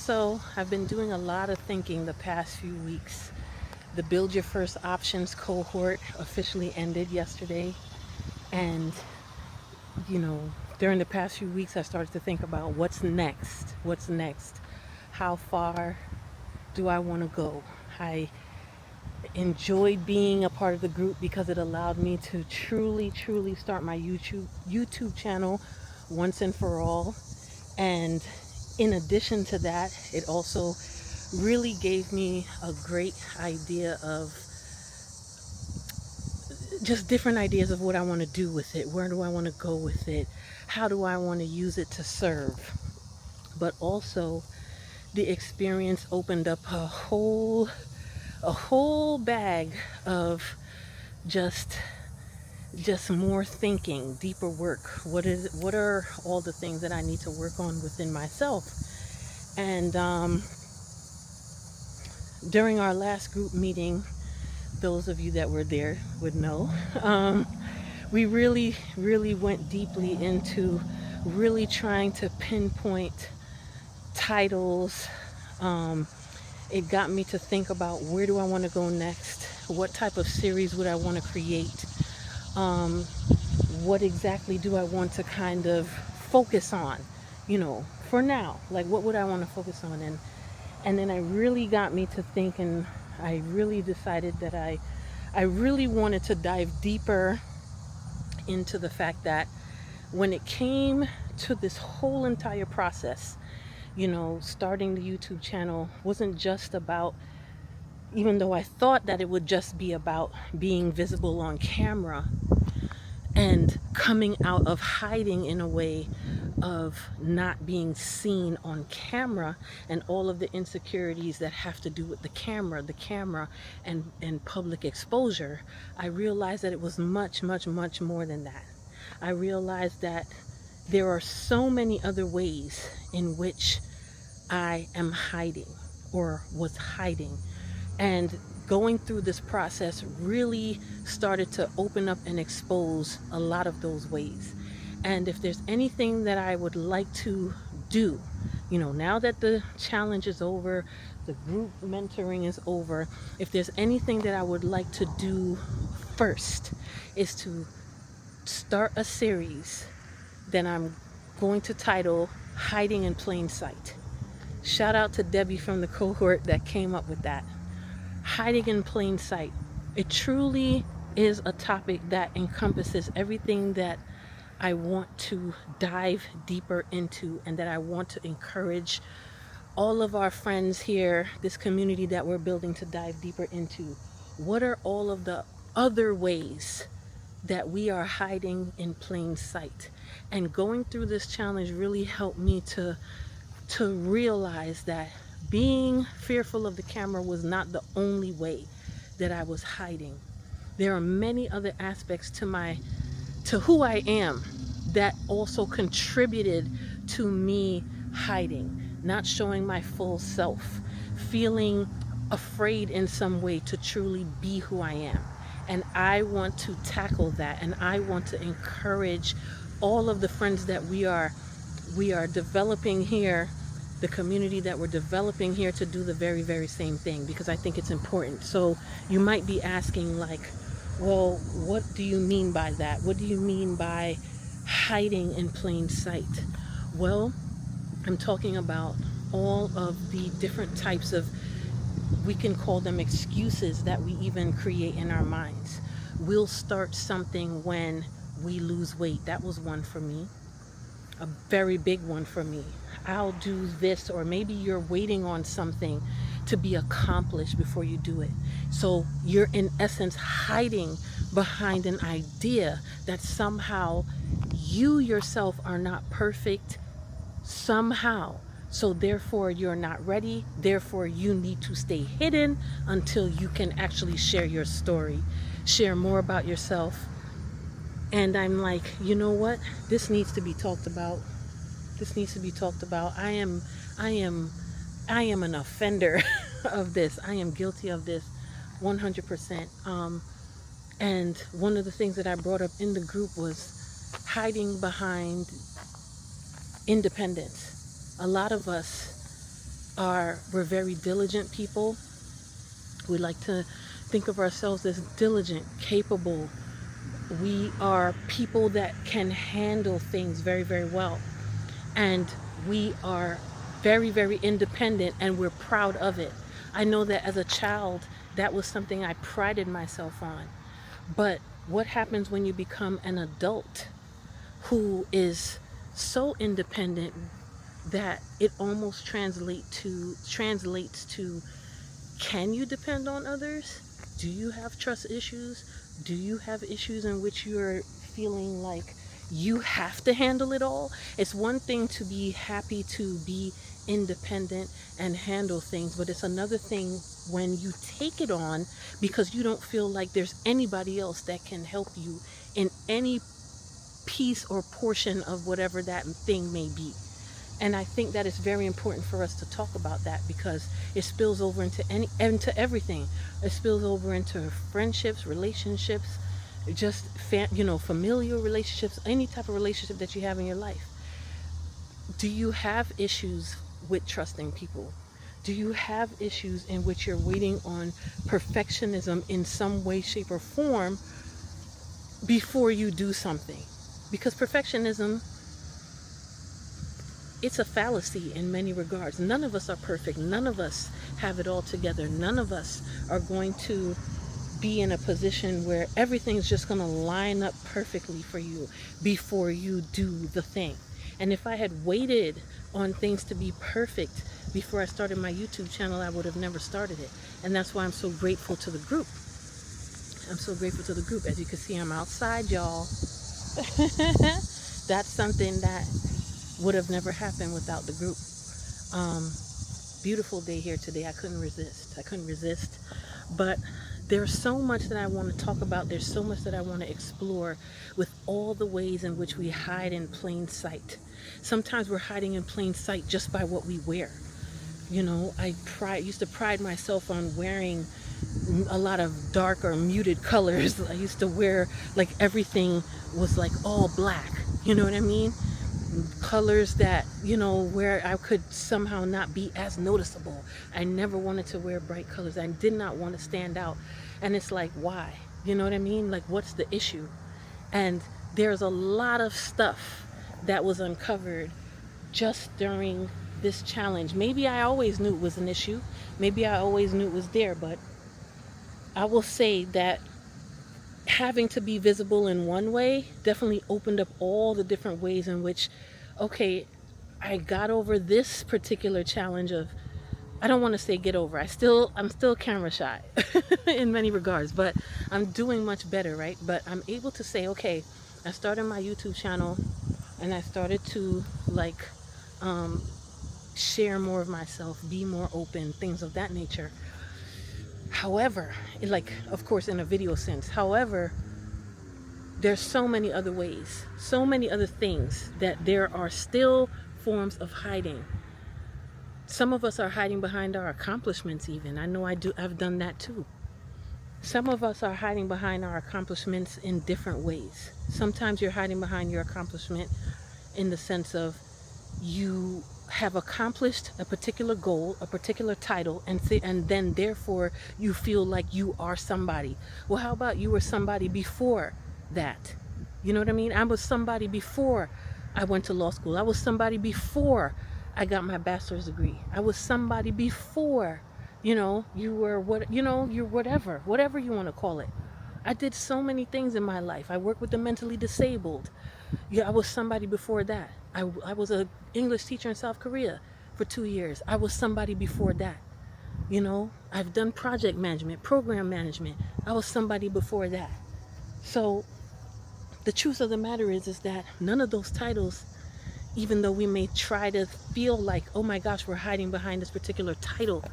So I've been doing a lot of thinking the past few weeks. The Build Your First Options cohort officially ended yesterday. And, you know, during the past few weeks, I started to think about what's next. What's next? How far do I want to go? I enjoyed being a part of the group because it allowed me to truly start my YouTube channel once and for all. And in addition to that, it also really gave me a great idea of just different ideas of what I want to do with it. Where do I want to go with it? How do I want to use it to serve? But also, the experience opened up a whole bag of just just more thinking, deeper work. What are all the things that I need to work on within myself? And during our last group meeting, those of you that were there would know, we really went deeply into really trying to pinpoint titles. Um, it got me to think about where do I want to go next? What type of series would I want to create? Um, what exactly do I want to kind of focus on? For now, like what would I want to focus on? And then I really got me to think, and I really decided that I really wanted to dive deeper into the fact that when it came to this whole entire process, starting the YouTube channel wasn't just about, even though I thought that it would just be about being visible on camera and coming out of hiding in a way of not being seen on camera, and all of the insecurities that have to do with the camera and public exposure. I realized that it was much more than that. I realized that there are so many other ways in which I am hiding or was hiding. And going through this process really started to open up and expose a lot of those ways. And if there's anything that I would like to do, now that the challenge is over, the group mentoring is over, if there's anything that I would like to do first, is to start a series that I'm going to title Hiding in Plain Sight. Shout out to Debbie from the cohort that came up with that. Hiding in plain sight. It truly is a topic that encompasses everything that I want to dive deeper into, and that I want to encourage all of our friends here, this community that we're building, to dive deeper into. What are all of the other ways that we are hiding in plain sight? And going through this challenge really helped me to realize that being fearful of the camera was not the only way that I was hiding. There are many other aspects to who I am that also contributed to me hiding, not showing my full self, feeling afraid in some way to truly be who I am. And I want to tackle that, and I want to encourage all of the friends that we are developing here, the community that we're developing here, to do the very same thing, because I think it's important. So you might be asking, like, well, what do you mean by that? What do you mean by hiding in plain sight? Well, I'm talking about all of the different types of, we can call them excuses, that we even create in our minds. We'll start something when we lose weight. That was one for me, a very big one for me. I'll do this, or maybe you're waiting on something to be accomplished before you do it. So you're in essence hiding behind an idea that somehow you yourself are not perfect somehow. So therefore you're not ready. Therefore you need to stay hidden until you can actually share your story, share more about yourself. And I'm like, you know what? This needs to be talked about. This needs to be talked about. I am an offender of this. I am guilty of this 100%. And one of the things that I brought up in the group was hiding behind independence. A lot of us we're very diligent people. We like to think of ourselves as diligent, capable. We are people that can handle things very, very well. And we are very, very independent, and we're proud of it. I know that as a child, that was something I prided myself on. But what happens when you become an adult who is so independent that it almost translates to, can you depend on others? Do you have trust issues? Do you have issues in which you're feeling like you have to handle it all? It's one thing to be happy to be independent and handle things, but it's another thing when you take it on because you don't feel like there's anybody else that can help you in any piece or portion of whatever that thing may be. And I think that it's very important for us to talk about that because it spills over into everything. It spills over into friendships, relationships, just familial relationships, any type of relationship that you have in your life. Do you have issues with trusting people? Do you have issues in which you're waiting on perfectionism in some way, shape, or form before you do something? Because perfectionism, it's a fallacy in many regards. None of us are perfect. None of us have it all together. None of us are going to be in a position where everything's just going to line up perfectly for you before you do the thing. And if I had waited on things to be perfect before I started my YouTube channel, I would have never started it. And that's why I'm so grateful to the group. I'm so grateful to the group. As you can see, I'm outside, y'all. That's something that would have never happened without the group. Beautiful day here today. I couldn't resist. But there's so much that I want to talk about. There's so much that I want to explore with all the ways in which we hide in plain sight. Sometimes we're hiding in plain sight just by what we wear. I used to pride myself on wearing a lot of dark or muted colors. I used to wear like everything was like all black. You know what I mean? Colors that, where I could somehow not be as noticeable. I never wanted to wear bright colors. I did not want to stand out. And it's like, why? You know what I mean? Like, what's the issue? And there's a lot of stuff that was uncovered just during this challenge. Maybe I always knew it was an issue. Maybe I always knew it was there, but I will say that having to be visible in one way definitely opened up all the different ways in which, okay, I got over this particular challenge of, I don't want to say get over. I'm still camera shy in many regards, but I'm doing much better, right? But I'm able to say, okay, I started my YouTube channel and I started to share more of myself, be more open, things of that nature. However, of course, in a video sense. However, there's so many other ways, so many other things that there are still forms of hiding. Some of us are hiding behind our accomplishments even. I know I've done that too. Some of us are hiding behind our accomplishments in different ways. Sometimes you're hiding behind your accomplishment in the sense of you have accomplished a particular goal, a particular title, and then therefore you feel like you are somebody. Well, how about you were somebody before that? You know what I mean? I was somebody before I went to law school. I was somebody before I got my bachelor's degree. I was somebody before, you were you're whatever you want to call it. I did so many things in my life. I worked with the mentally disabled. Yeah, I was somebody before that. I was an English teacher in South Korea for 2 years. I was somebody before that. I've done project management, program management. I was somebody before that. So the truth of the matter is that none of those titles, even though we may try to feel like, oh my gosh, we're hiding behind this particular title,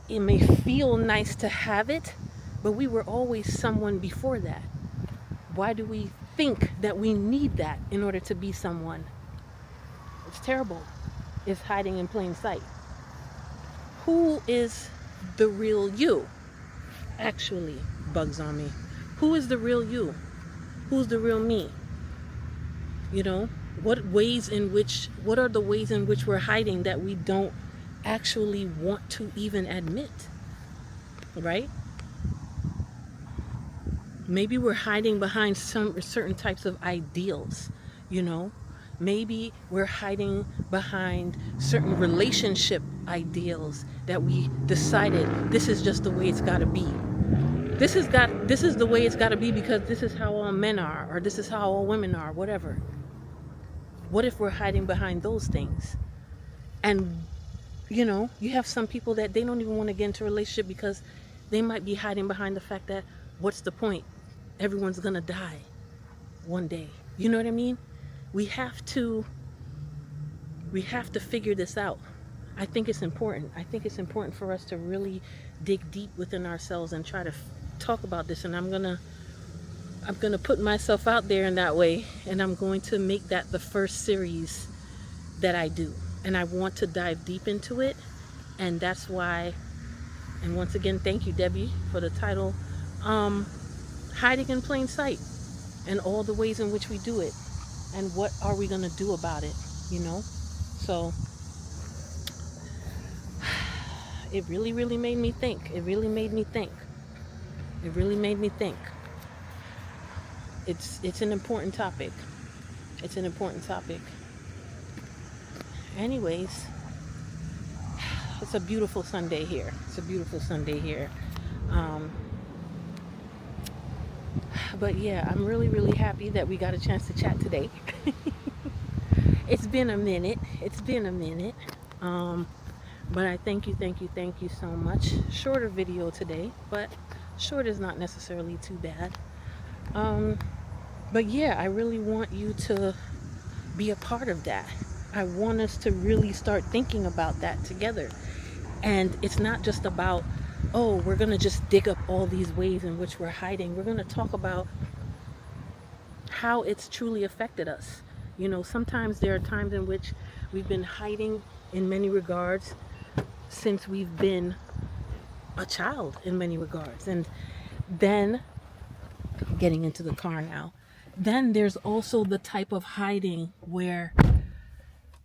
it may feel nice to have it, but we were always someone before that. Why do we think that we need that in order to be someone? It's terrible. It's hiding in plain sight. Who is the real you? Actually, bugs on me. Who is the real you? Who's the real me? What are the ways in which we're hiding that we don't actually want to even admit, right? Maybe we're hiding behind some certain types of ideals, you know? Maybe we're hiding behind certain relationship ideals that we decided this is just the way it's got to be. This is the way it's got to be because this is how all men are, or this is how all women are, whatever. What if we're hiding behind those things? And you have some people that they don't even want to get into a relationship because they might be hiding behind the fact that what's the point? Everyone's gonna die one day. You know what I mean? We have to figure this out. I think it's important. I think it's important for us to really dig deep within ourselves and try to talk about this. And I'm gonna put myself out there in that way, and I'm going to make that the first series that I do. And I want to dive deep into it, and that's why. And once again, thank you, Debbie, for the title, Hiding in Plain Sight, and all the ways in which we do it, and what are we going to do about it, So it really, really made me think. It really made me think. It really made me think. It's an important topic. It's an important topic. Anyways, it's a beautiful Sunday here. It's a beautiful Sunday here. But yeah, I'm really, really happy that we got a chance to chat today. It's been a minute. But I thank you so much. Shorter video today, but short is not necessarily too bad. But yeah, I really want you to be a part of that. I want us to really start thinking about that together. And it's not just about, oh, we're going to just dig up all these ways in which we're hiding. We're going to talk about how it's truly affected us. Sometimes there are times in which we've been hiding in many regards since we've been a child in many regards. And then, getting into the car now, then there's also the type of hiding where,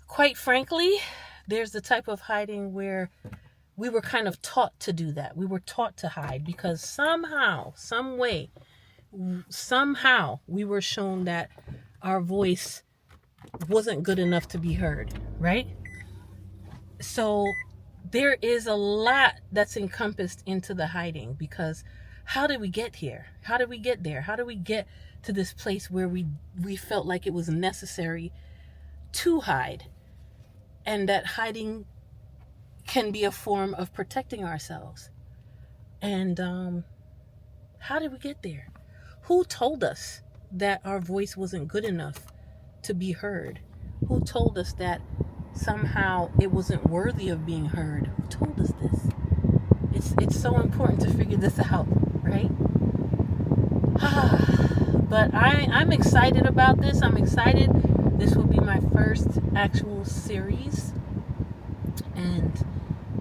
quite frankly, there's the type of hiding where we were kind of taught to do that. We were taught to hide because somehow, some way, somehow we were shown that our voice wasn't good enough to be heard, right? So there is a lot that's encompassed into the hiding, because how did we get here? How did we get there? How did we get to this place where we felt like it was necessary to hide, and that hiding can be a form of protecting ourselves? And how did we get there? Who told us that our voice wasn't good enough to be heard? Who told us that somehow it wasn't worthy of being heard? Who told us this? It's so important to figure this out, right? But I'm excited about this. I'm excited. This will be my first actual series, and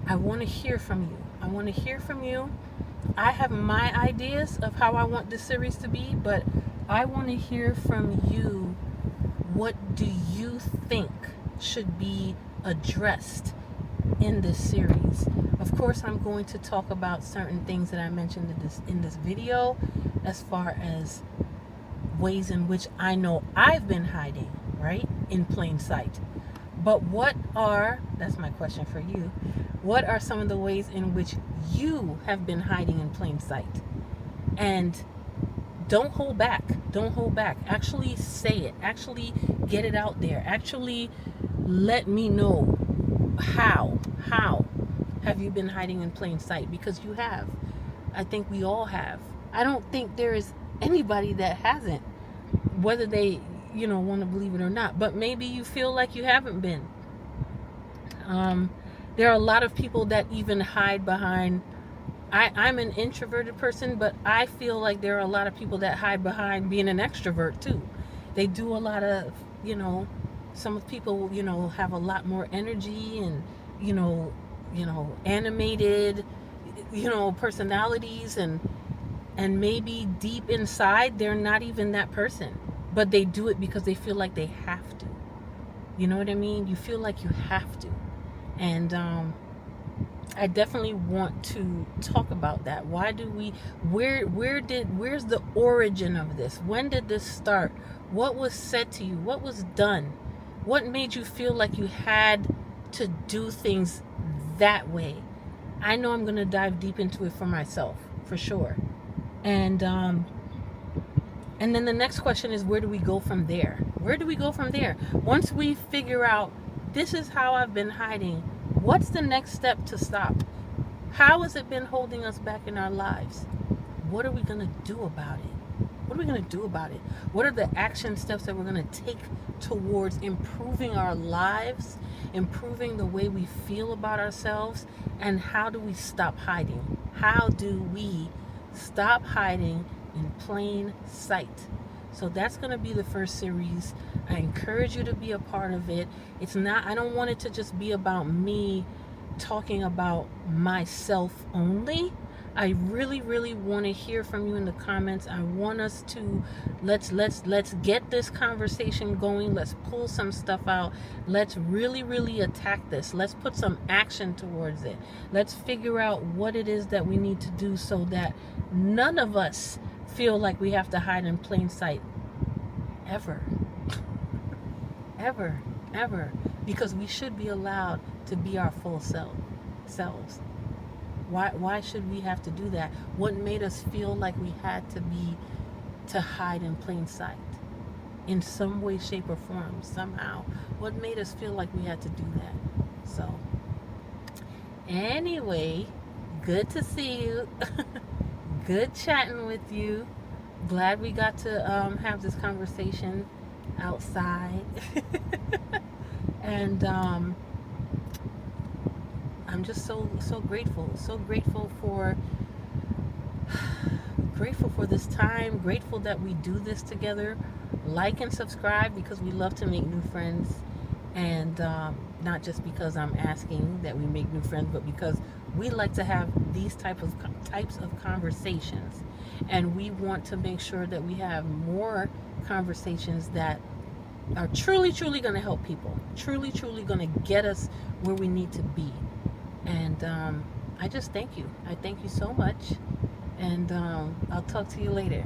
I want to hear from you. I have my ideas of how I want this series to be, but I want to hear from you. What do you think should be addressed in this series? Of course, I'm going to talk about certain things that I mentioned in this video, as far as ways in which I know I've been hiding, right, in plain sight. But that's my question for you, what are some of the ways in which you have been hiding in plain sight? And don't hold back. Actually say it. Actually get it out there. Actually let me know how have you been hiding in plain sight, because you have. I think we all have. I don't think there is anybody that hasn't, whether they want to believe it or not. But maybe you feel like you haven't been. There are a lot of people that even hide behind, I'm an introverted person, but I feel like there are a lot of people that hide behind being an extrovert too. They do a lot of, some people, have a lot more energy and, animated, personalities, and maybe deep inside they're not even that person, but they do it because they feel like they have to. You know what I mean? You feel like you have to. And I definitely want to talk about that. Why do we where's the origin of this? When did this start? What was said to you? What was done? What made you feel like you had to do things that way? I know I'm going to dive deep into it for myself, for sure. And then the next question is, where do we go from there? Where do we go from there? Once we figure out this is how I've been hiding, what's the next step to stop? How has it been holding us back in our lives? What are we going to do about it? What are we going to do about it? What are the action steps that we're going to take towards improving our lives, improving the way we feel about ourselves, and how do we stop hiding? How do we stop hiding in plain sight? So that's going to be the first series. I encourage you to be a part of it. I don't want it to just be about me talking about myself only. I really, really want to hear from you in the comments. I want us to let's get this conversation going. Let's pull some stuff out. Let's really, really attack this. Let's put some action towards it. Let's figure out what it is that we need to do so that none of us feel like we have to hide in plain sight ever. Ever, ever. Because we should be allowed to be our full selves. Why should we have to do that? What made us feel like we had to hide in plain sight? In some way, shape, or form, somehow. What made us feel like we had to do that? So, anyway, good to see you. Good chatting with you. Glad we got to have this conversation outside. And I'm just so grateful for this time, grateful that we do this together. Like and subscribe because we love to make new friends, and not just because I'm asking that we make new friends, but because we like to have these types of conversations, and we want to make sure that we have more conversations that are truly going to help people, truly going to get us where we need to be. And I just thank you. I thank you so much. And I'll talk to you later.